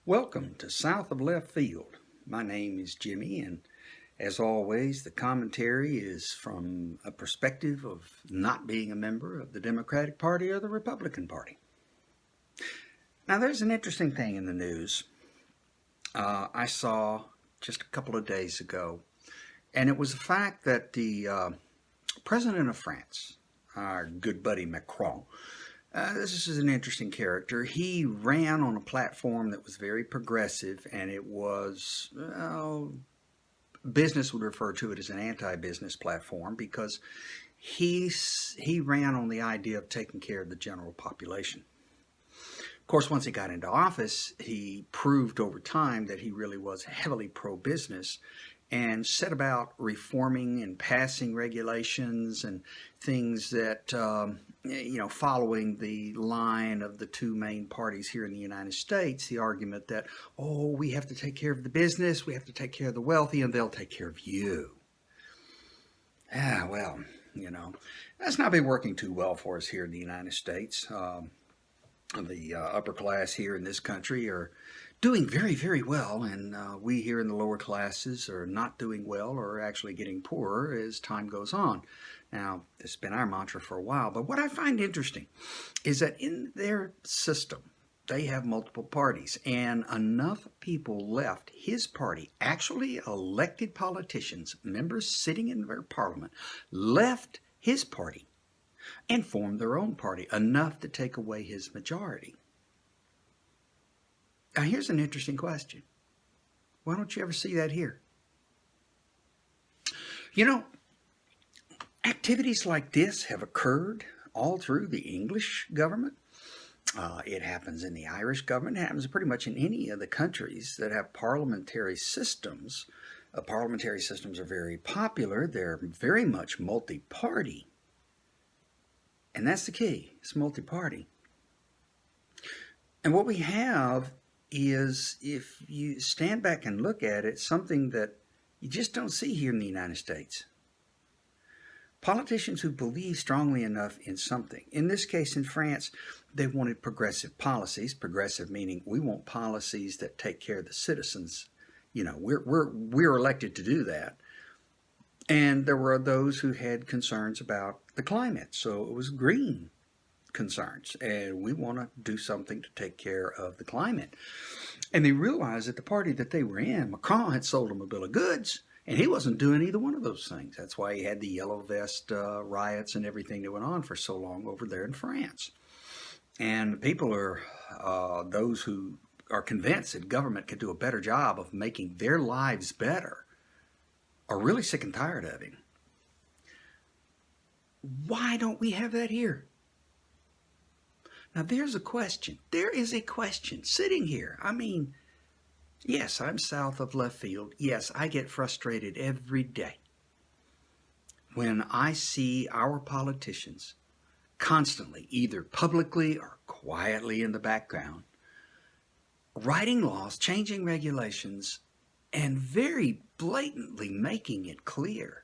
Welcome to South of Left Field. My name is Jimmy, and as always, the commentary is from a perspective of not being a member of the Democratic Party or the Republican Party. Now, there's an interesting thing in the news I saw just a couple of days ago, and it was the fact that the president of France, our good buddy Macron, this is an interesting character. He ran on a platform that was very progressive, and it was, business would refer to it as an anti-business platform because he ran on the idea of taking care of the general population. Of course, once he got into office, he proved over time that he really was heavily pro-business and set about reforming and passing regulations and things that, following the line of the two main parties here in the United States, the argument that, we have to take care of the business, we have to take care of the wealthy, and they'll take care of you. That's not been working too well for us here in the United States. The upper class here in this country are doing very, very well, and we here in the lower classes are not doing well or actually getting poorer as time goes on. Now, this has been our mantra for a while, but what I find interesting is that in their system, they have multiple parties, and enough people left his party, actually elected politicians, members sitting in their parliament, left his party and formed their own party, enough to take away his majority. Now, here's an interesting question. Why don't you ever see that here? Activities like this have occurred all through the English government. It happens in the Irish government. It happens pretty much in any of the countries that have parliamentary systems. Parliamentary systems are very popular. They're very much multi-party. And that's the key. It's multi-party. And what we have is, if you stand back and look at it, something that you just don't see here in the United States. Politicians who believe strongly enough in something. In this case, in France, they wanted progressive policies. Progressive meaning we want policies that take care of the citizens. We're elected to do that. And there were those who had concerns about the climate. So it was green concerns, and we want to do something to take care of the climate. And they realized that the party that they were in, Macron, had sold them a bill of goods, and he wasn't doing either one of those things. That's why he had the yellow vest riots and everything that went on for so long over there in France. And people are, those who are convinced that government can do a better job of making their lives better, are really sick and tired of him. Why don't we have that here? Now, there's a question. There is a question sitting here. Yes, I'm south of left field. Yes, I get frustrated every day when I see our politicians constantly, either publicly or quietly in the background, writing laws, changing regulations, and very blatantly making it clear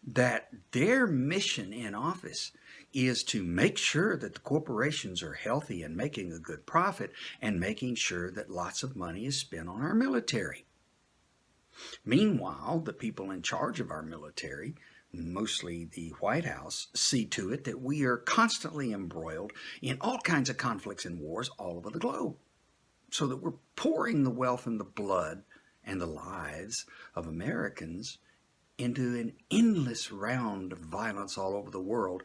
that their mission in office is to make sure that the corporations are healthy and making a good profit, and making sure that lots of money is spent on our military. Meanwhile, the people in charge of our military, mostly the White House, see to it that we are constantly embroiled in all kinds of conflicts and wars all over the globe, so that we're pouring the wealth and the blood and the lives of Americans into an endless round of violence all over the world,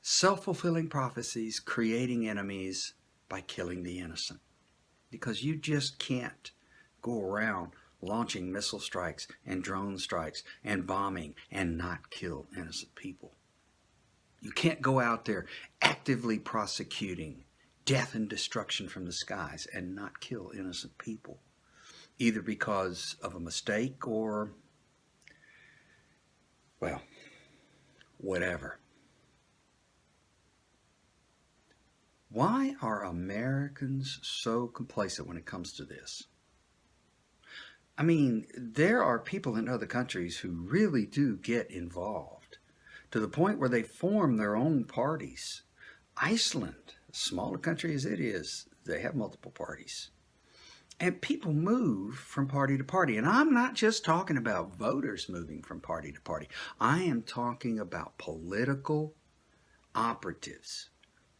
self-fulfilling prophecies, creating enemies by killing the innocent. Because you just can't go around launching missile strikes and drone strikes and bombing and not kill innocent people. You can't go out there actively prosecuting death and destruction from the skies and not kill innocent people, either because of a mistake or, whatever. Why are Americans so complacent when it comes to this? There are people in other countries who really do get involved to the point where they form their own parties. Iceland, a smaller country as it is, they have multiple parties. And people move from party to party. And I'm not just talking about voters moving from party to party. I am talking about political operatives,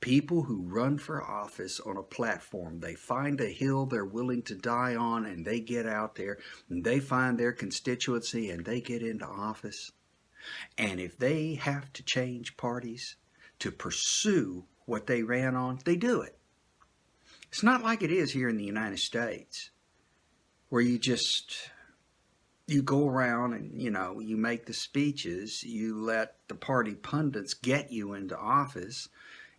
people who run for office on a platform. They find a hill they're willing to die on, and they get out there and they find their constituency and they get into office. And if they have to change parties to pursue what they ran on, they do it. It's not like it is here in the United States, where you go around and you make the speeches, you let the party pundits get you into office,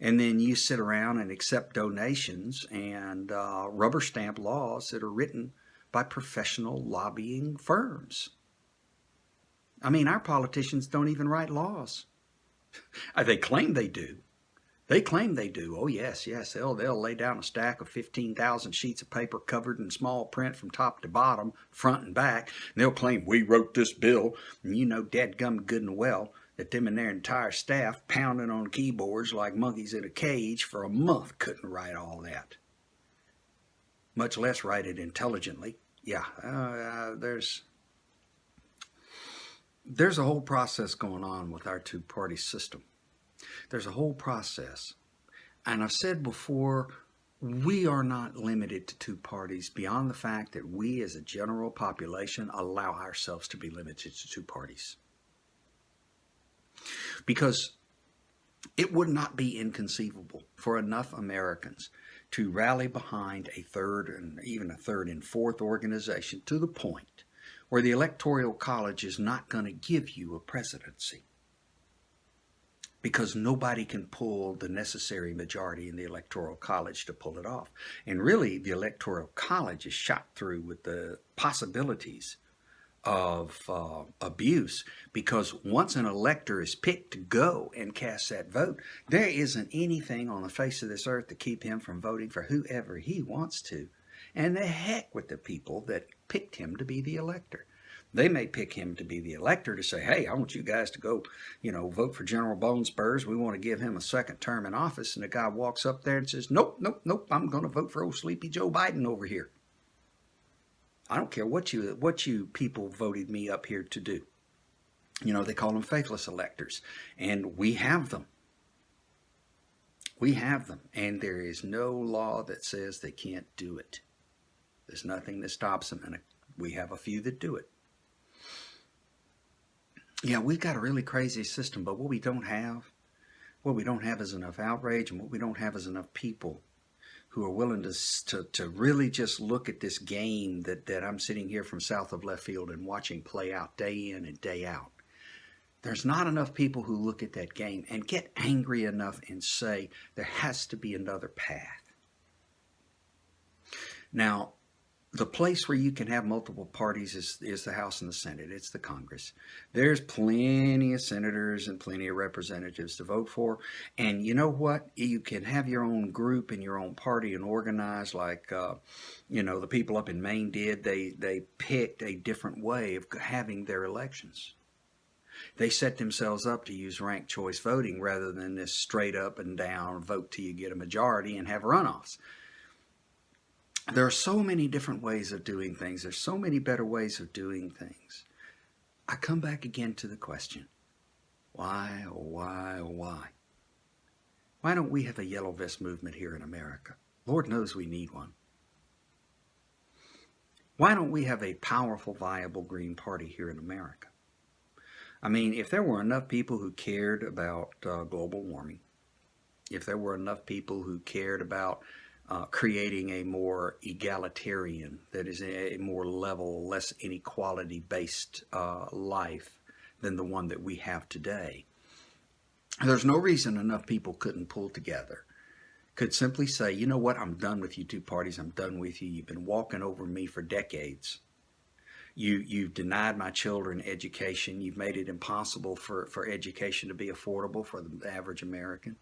and then you sit around and accept donations and rubber stamp laws that are written by professional lobbying firms. I mean, our politicians don't even write laws. They claim they do. They claim they do. Oh yes, yes. They'll lay down a stack of 15,000 sheets of paper covered in small print from top to bottom, front and back. And they'll claim we wrote this bill, and you know, dadgum good and well that them and their entire staff pounding on keyboards like monkeys in a cage for a month couldn't write all that. Much less write it intelligently. Yeah, there's a whole process going on with our two-party system. There's a whole process. And I've said before, we are not limited to two parties beyond the fact that we as a general population allow ourselves to be limited to two parties. Because it would not be inconceivable for enough Americans to rally behind a third and even a third and fourth organization to the point where the Electoral College is not going to give you a presidency, because nobody can pull the necessary majority in the Electoral College to pull it off. And really, the Electoral College is shot through with the possibilities of abuse, because once an elector is picked to go and cast that vote, there isn't anything on the face of this earth to keep him from voting for whoever he wants to. And the heck with the people that picked him to be the elector. They may pick him to be the elector to say, hey, I want you guys to go, vote for General Bone Spurs. We want to give him a second term in office. And the guy walks up there and says, nope, nope, nope, I'm going to vote for old sleepy Joe Biden over here. I don't care what you people voted me up here to do. They call them faithless electors. And we have them. We have them. And there is no law that says they can't do it. There's nothing that stops them. And we have a few that do it. Yeah, we've got a really crazy system, but what we don't have is enough outrage, and what we don't have is enough people who are willing to really just look at this game that I'm sitting here from south of left field and watching play out day in and day out. There's not enough people who look at that game and get angry enough and say there has to be another path. Now, the place where you can have multiple parties is the House and the Senate. It's the Congress. There's plenty of senators and plenty of representatives to vote for. And you know what? You can have your own group and your own party and organize like, the people up in Maine did. They picked a different way of having their elections. They set themselves up to use ranked choice voting rather than this straight up and down vote till you get a majority and have runoffs. There are so many different ways of doing things. There's so many better ways of doing things. I come back again to the question, why, oh why, oh why? Why don't we have a yellow vest movement here in America? Lord knows we need one. Why don't we have a powerful, viable Green Party here in America? I mean, if there were enough people who cared about global warming, if there were enough people who cared about creating a more egalitarian, that is a more level, less inequality-based life than the one that we have today. There's no reason enough people couldn't pull together, could simply say, you know what, I'm done with you two parties, I'm done with you, you've been walking over me for decades. You've denied my children education, you've made it impossible for education to be affordable for the average American.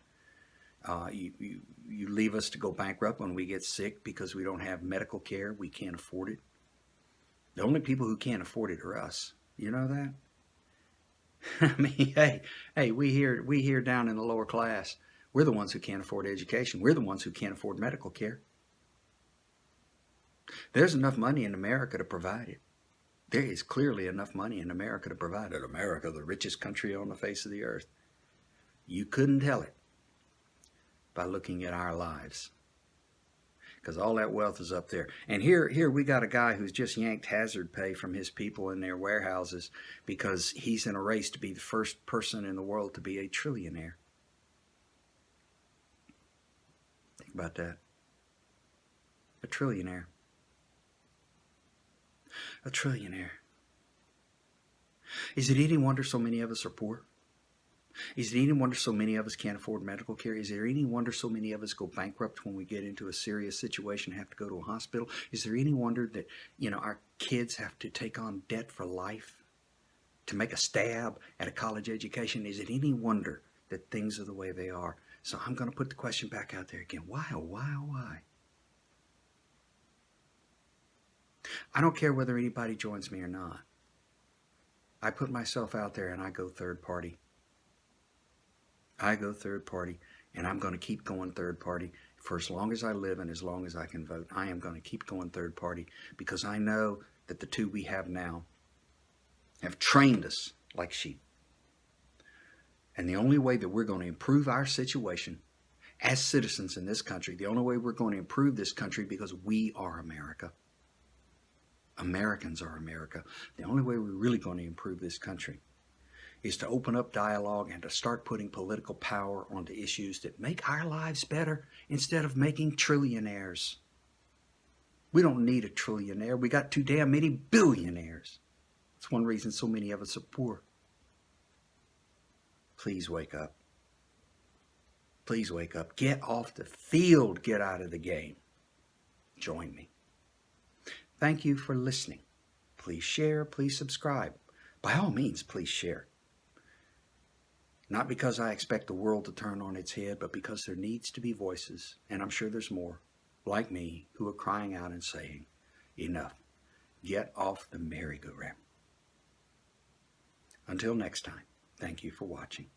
You leave us to go bankrupt when we get sick because we don't have medical care. We can't afford it. The only people who can't afford it are us. You know that? I mean, hey, we here down in the lower class, we're the ones who can't afford education. We're the ones who can't afford medical care. There's enough money in America to provide it. There is clearly enough money in America to provide it. America, the richest country on the face of the earth. You couldn't tell it by looking at our lives, because all that wealth is up there. And here we got a guy who's just yanked hazard pay from his people in their warehouses because he's in a race to be the first person in the world to be a trillionaire. Think about that. A trillionaire. A trillionaire. Is it any wonder so many of us are poor? Is it any wonder so many of us can't afford medical care? Is there any wonder so many of us go bankrupt when we get into a serious situation and have to go to a hospital? Is there any wonder that, our kids have to take on debt for life to make a stab at a college education? Is it any wonder that things are the way they are? So I'm going to put the question back out there again. Why, oh, why, oh, why? I don't care whether anybody joins me or not. I put myself out there and I go third party. I go third party, and I'm going to keep going third party for as long as I live and as long as I can vote. I am going to keep going third party because I know that the two we have now have trained us like sheep. And the only way that we're going to improve our situation as citizens in this country, the only way we're going to improve this country, because we are America. Americans are America. The only way we're really going to improve this country is to open up dialogue and to start putting political power onto issues that make our lives better instead of making trillionaires. We don't need a trillionaire. We got too damn many billionaires. That's one reason so many of us are poor. Please wake up. Please wake up. Get off the field. Get out of the game. Join me. Thank you for listening. Please share. Please subscribe. By all means, please share. Not because I expect the world to turn on its head, but because there needs to be voices, and I'm sure there's more, like me, who are crying out and saying, enough. Get off the merry-go-round. Until next time, thank you for watching.